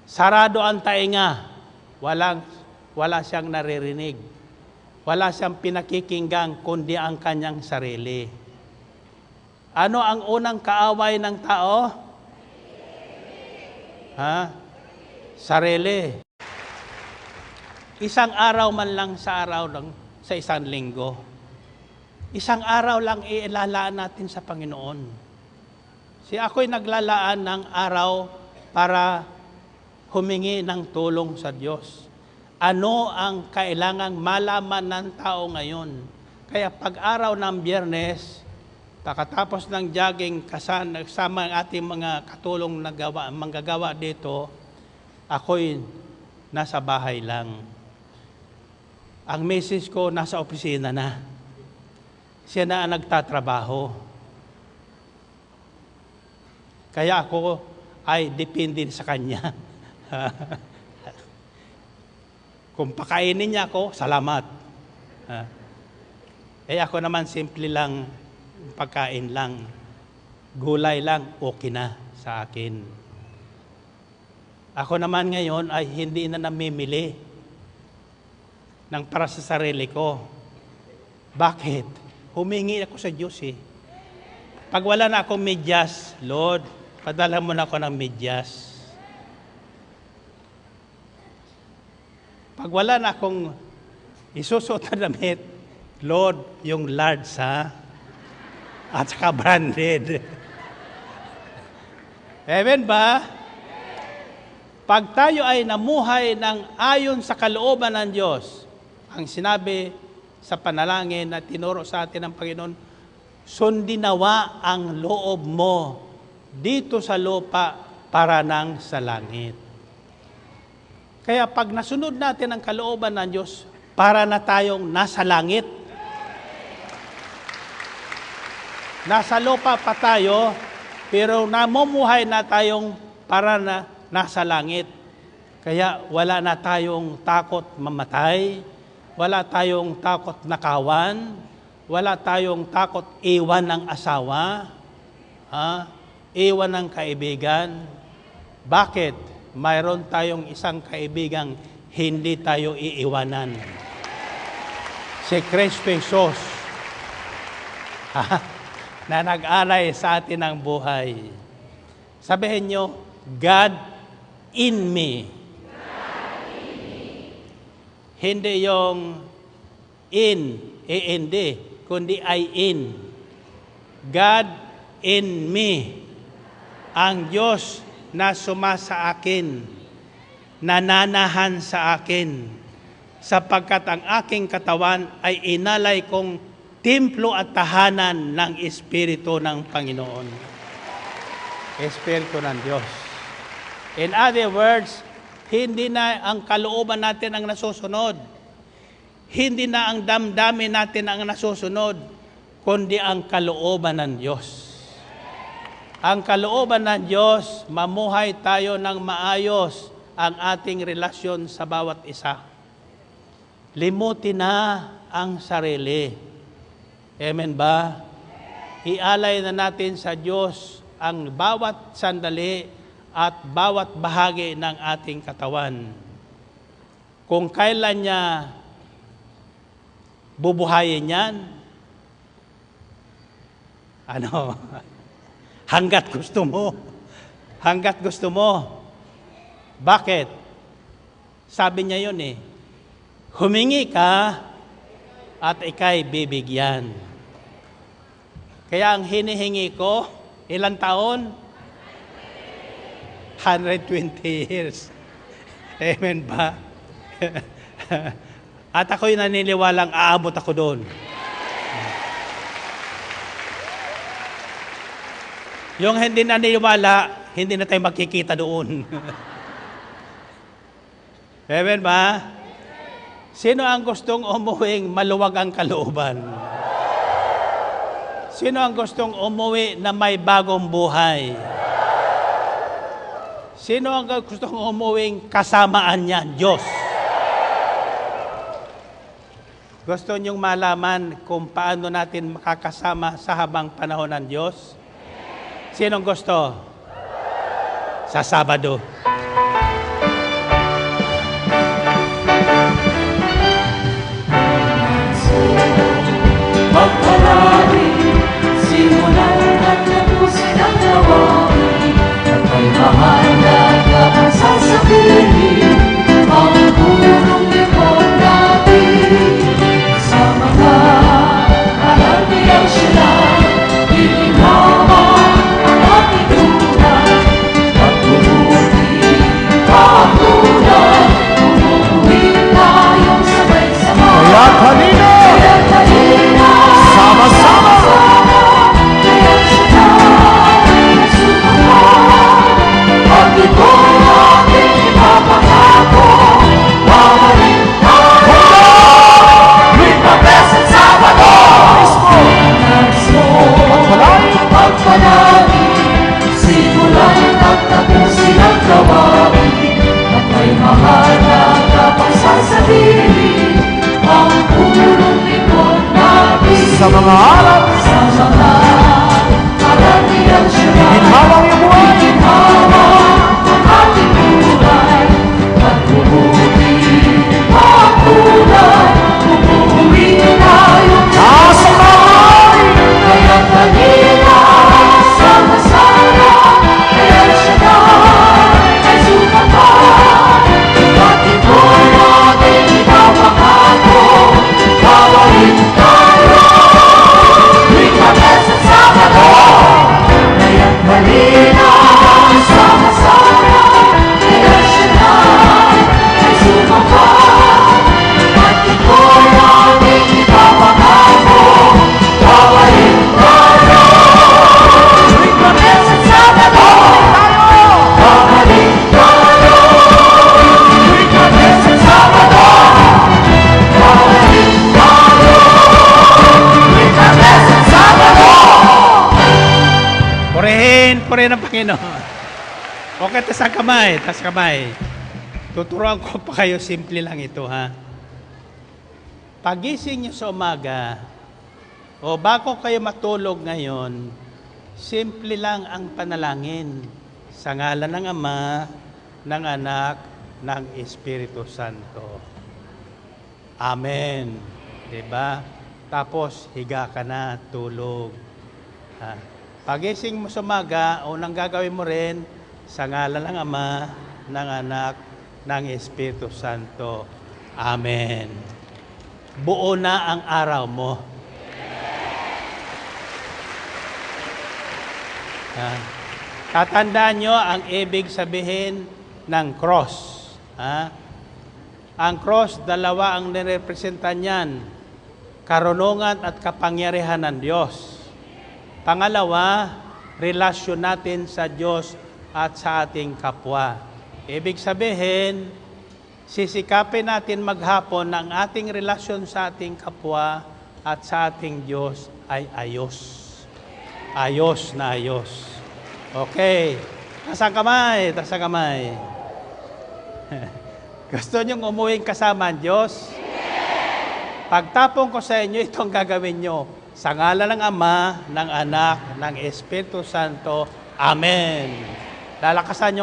Sarado ang tainga, wala siyang naririnig. Wala siyang pinakikinggang kundi ang kanyang sarili. Ano ang unang kaaway ng tao? Sarili. Isang araw man lang sa isang linggo. Isang araw lang ilalaan natin sa Panginoon. Ako'y naglalaan ng araw para humingi ng tulong sa Diyos. Ano ang kailangang malaman ng tao ngayon? Kaya pag-araw ng Biyernes, pagkatapos ng jogging kasama ang ating mga katulong manggagawa dito, ako'y nasa bahay lang. Ang misis ko nasa opisina na. Siya na ang nagtatrabaho. Kaya ako ay depende sa kanya. Kung pakainin niya ako, salamat. Ako naman simple lang, pagkain lang. Gulay lang, okay na sa akin. Ako naman ngayon ay hindi na namimili ng para sa sarili ko. Bakit? Humingi ako sa Diyos Pag wala na akong medyas, Lord, padala mo na ako ng medyas. Pag wala na akong isusuot na damit, Lord, yung large at saka branded. Amen ba? Pag tayo ay namuhay ng ayon sa kalooban ng Diyos, ang sinabi sa panalangin na tinuro sa atin ng Panginoon, sundin nawa ang loob mo dito sa lupa para nang sa langit. Kaya pag nasunod natin ang kalooban ng Diyos, para na tayong nasa langit. Nasa lupa pa tayo, pero namumuhay na tayong para na nasa langit. Kaya wala na tayong takot mamatay, wala tayong takot nakawan, wala tayong takot iwan ng asawa, iwan ng kaibigan. Bakit? Mayroon tayong isang kaibigang hindi tayo iiwanan. Si Kristo Jesus, na nag-alay sa atin ng buhay. Sabihin nyo, God in me. Hindi yung in, kundi I in. God in me. Ang Diyos na sumasa akin, nananahan sa akin, sapagkat ang aking katawan ay inalay kong templo at tahanan ng Espiritu ng Panginoon. Espiritu ng Diyos. In other words, hindi na ang kalooban natin ang nasusunod. Hindi na ang damdamin natin ang nasusunod, kundi ang kalooban ng Diyos. Ang kalooban ng Diyos, mamuhay tayo ng maayos ang ating relasyon sa bawat isa. Limutin na ang sarili. Amen ba? Ialay na natin sa Diyos ang bawat sandali at bawat bahagi ng ating katawan. Kung kailan niya bubuhayin yan, hanggat gusto mo. Hanggat gusto mo. Bakit? Sabi niya yun humingi ka at ikay bibigyan. Kaya ang hinihingi ko, ilang taon? 120 years. Amen ba? At ako'y naniniwalang aabot ako doon. Yung hindi naniniwala, hindi na tayo magkikita doon. Amen ba? Sino ang gustong umuwing maluwag ang kalooban? Sino ang gustong umuwi na may bagong buhay? Sino ang gustong umuwing kasamaan niya? Diyos. Gusto niyong malaman kung paano natin makakasama sa habang panahon ng Diyos? Sinong gusto? Sa Sabado. Magpalagi, simulan at tapusin ang gawain, at may mahal na dapat sasabihin ang punong lipon natin. Sa mga karamihan sila, itinama ang ating tunay, pagbubuti, pagkulan, umuwi tayong sabay-sabay. Kaya't halina, Kaya't halina, sama-sama, kaya't siya ay sumama. At ito ating ipapangako, babalik tayo with the blessed Sabado. Pagpalagi, simulan at tapusin ang gawain, at may mahal na dapat sasabihin ang punong lipon natin. sa mga araw, Sa mga karamihan siya, ginhawang iyong buhay. itinama ang ating buhay. Pagbubuti, pagkulay, umuwi tayo Nasa bahay, kaya't halina, sama-sama, kaya't siya na ay sumapat. At ito'y ating ipapangako, babalik tayo with the blessed Sabado. Kaya't halina, sama-sama, kaya't siya na ay sumapat. At ito'y ating ipapangako, babalik tayo with the blessed Sabado. Babalik tayo with the blessed Sabado. Babalik tayo with the blessed Sabado. Purihin ang Panginoon. Okay, tas kamay. Tuturuan ko pa kayo, simple lang ito, ha? Pagising nyo sa umaga, o bago kayo matulog ngayon, simple lang ang panalangin. Sa ngalan ng Ama, ng Anak, ng Espiritu Santo. Amen. Diba? Tapos, higa ka na, tulog. Pagising mo sa umaga, unang gagawin mo rin, sa ngalan ng Ama, ng Anak, ng Espiritu Santo. Amen. Buo na ang araw mo. Tatandaan nyo ang ibig sabihin ng cross. Ang cross, dalawa ang nirepresenta niyan. Karunungan at kapangyarihan ng Diyos. Pangalawa, relasyon natin sa Diyos at sa ating kapwa. Ibig sabihin, sisikapin natin maghapon na ang ating relasyon sa ating kapwa at sa ating Diyos ay ayos. Ayos na ayos. Okay. Taas ang kamay. Gusto niyong umuwing kasama ang Diyos? Pagtapong ko sa inyo, itong gagawin nyo. Sa ngalan ng Ama, ng Anak, ng Espiritu Santo. Amen. Lalakasan nyo